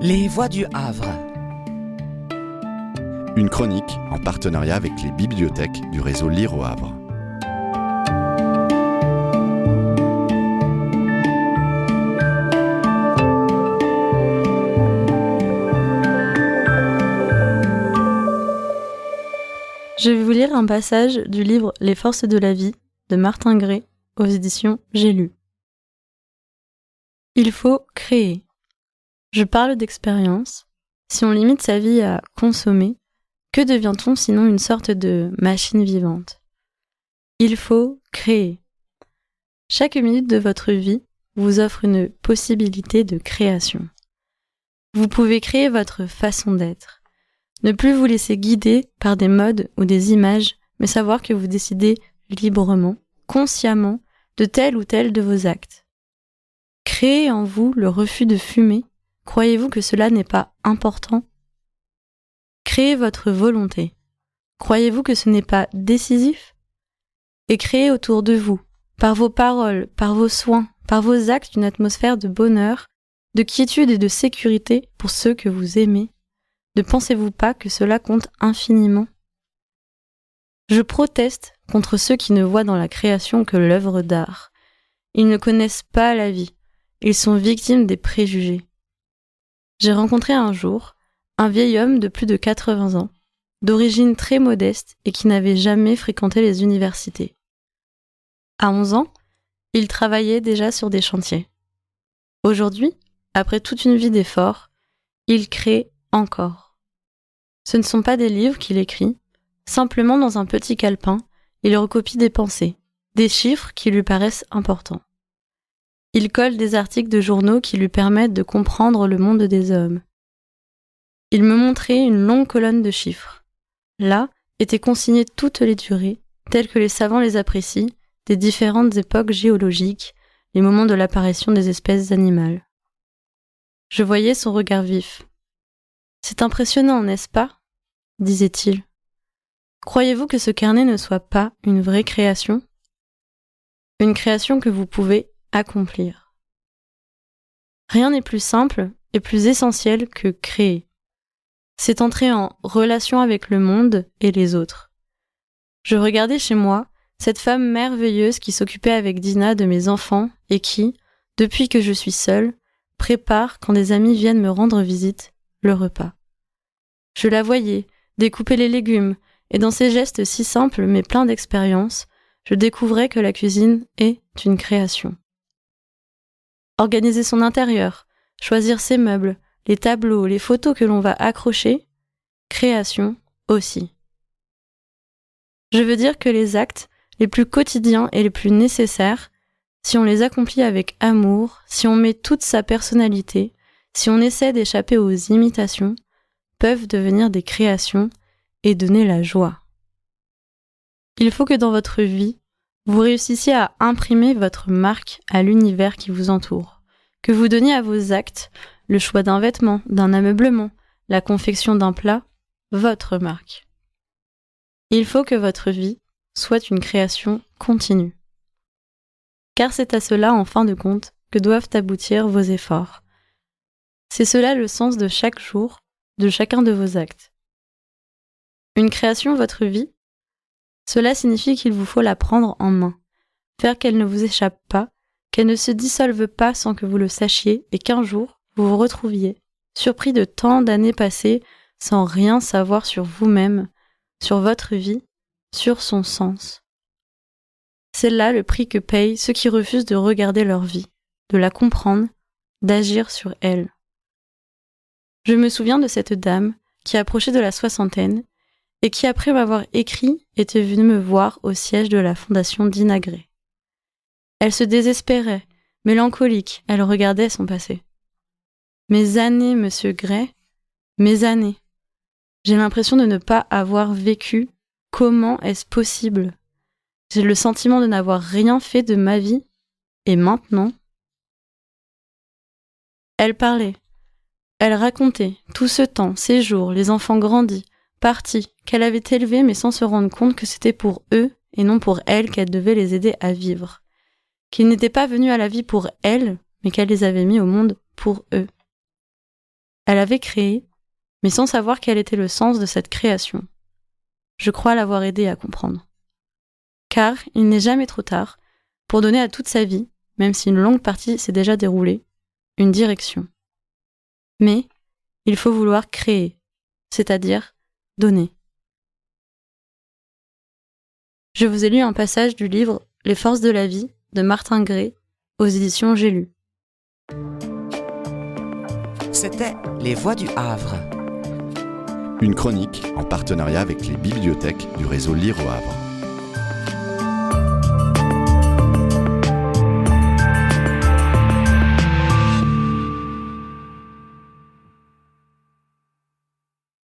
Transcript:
Les Voix du Havre. Une chronique en partenariat avec les bibliothèques du réseau Lire au Havre. Je vais vous lire un passage du livre Les forces de la vie de Martin Gray aux éditions J'ai lu. Il faut créer. Je parle d'expérience. Si on limite sa vie à consommer, que devient-on sinon une sorte de machine vivante ? Il faut créer. Chaque minute de votre vie vous offre une possibilité de création. Vous pouvez créer votre façon d'être. Ne plus vous laisser guider par des modes ou des images, mais savoir que vous décidez librement, consciemment, de tel ou tel de vos actes. Créez en vous le refus de fumer. Croyez-vous que cela n'est pas important ? Créez votre volonté. Croyez-vous que ce n'est pas décisif ? Et créez autour de vous, par vos paroles, par vos soins, par vos actes, une atmosphère de bonheur, de quiétude et de sécurité pour ceux que vous aimez. Ne pensez-vous pas que cela compte infiniment ? Je proteste contre ceux qui ne voient dans la création que l'œuvre d'art. Ils ne connaissent pas la vie. Ils sont victimes des préjugés. J'ai rencontré un jour un vieil homme de plus de 80 ans, d'origine très modeste et qui n'avait jamais fréquenté les universités. À 11 ans, il travaillait déjà sur des chantiers. Aujourd'hui, après toute une vie d'efforts, il crée encore. Ce ne sont pas des livres qu'il écrit, simplement dans un petit calepin, il recopie des pensées, des chiffres qui lui paraissent importants. Il colle des articles de journaux qui lui permettent de comprendre le monde des hommes. Il me montrait une longue colonne de chiffres. Là étaient consignées toutes les durées, telles que les savants les apprécient, des différentes époques géologiques, les moments de l'apparition des espèces animales. Je voyais son regard vif. « C'est impressionnant, n'est-ce pas ?» disait-il. « Croyez-vous que ce carnet ne soit pas une vraie création ? Une création que vous pouvez accomplir. Rien n'est plus simple et plus essentiel que créer. C'est entrer en relation avec le monde et les autres. Je regardais chez moi cette femme merveilleuse qui s'occupait avec Dina de mes enfants et qui, depuis que je suis seule, prépare, quand des amis viennent me rendre visite, le repas. Je la voyais découper les légumes et dans ces gestes si simples mais pleins d'expérience, je découvrais que la cuisine est une création. Organiser son intérieur, choisir ses meubles, les tableaux, les photos que l'on va accrocher, création aussi. Je veux dire que les actes les plus quotidiens et les plus nécessaires, si on les accomplit avec amour, si on met toute sa personnalité, si on essaie d'échapper aux imitations, peuvent devenir des créations et donner la joie. Il faut que dans votre vie, vous réussissiez à imprimer votre marque à l'univers qui vous entoure, que vous donniez à vos actes le choix d'un vêtement, d'un ameublement, la confection d'un plat, votre marque. Il faut que votre vie soit une création continue. Car c'est à cela, en fin de compte, que doivent aboutir vos efforts. C'est cela le sens de chaque jour, de chacun de vos actes. Une création, votre vie, cela signifie qu'il vous faut la prendre en main, faire qu'elle ne vous échappe pas, qu'elle ne se dissolve pas sans que vous le sachiez et qu'un jour, vous vous retrouviez, surpris de tant d'années passées sans rien savoir sur vous-même, sur votre vie, sur son sens. C'est là le prix que payent ceux qui refusent de regarder leur vie, de la comprendre, d'agir sur elle. Je me souviens de cette dame qui approchait de la soixantaine et qui, après m'avoir écrit, était venue me voir au siège de la fondation Dina Gray. Elle se désespérait, mélancolique, elle regardait son passé. Mes années, monsieur Gray, mes années. J'ai l'impression de ne pas avoir vécu. Comment est-ce possible ? J'ai le sentiment de n'avoir rien fait de ma vie. Et maintenant ? Elle parlait. Elle racontait tout ce temps, ces jours, les enfants grandis, partis, qu'elle avait élevés mais sans se rendre compte que c'était pour eux et non pour elle qu'elle devait les aider à vivre. Qu'ils n'étaient pas venus à la vie pour elle, mais qu'elle les avait mis au monde pour eux. Elle avait créé, mais sans savoir quel était le sens de cette création. Je crois l'avoir aidée à comprendre. Car il n'est jamais trop tard pour donner à toute sa vie, même si une longue partie s'est déjà déroulée, une direction. Mais il faut vouloir créer, c'est-à-dire donner. Je vous ai lu un passage du livre « Les forces de la vie » de Martin Gray, aux éditions J'ai lu. C'était Les Voix du Havre. Une chronique en partenariat avec les bibliothèques du réseau Lire au Havre.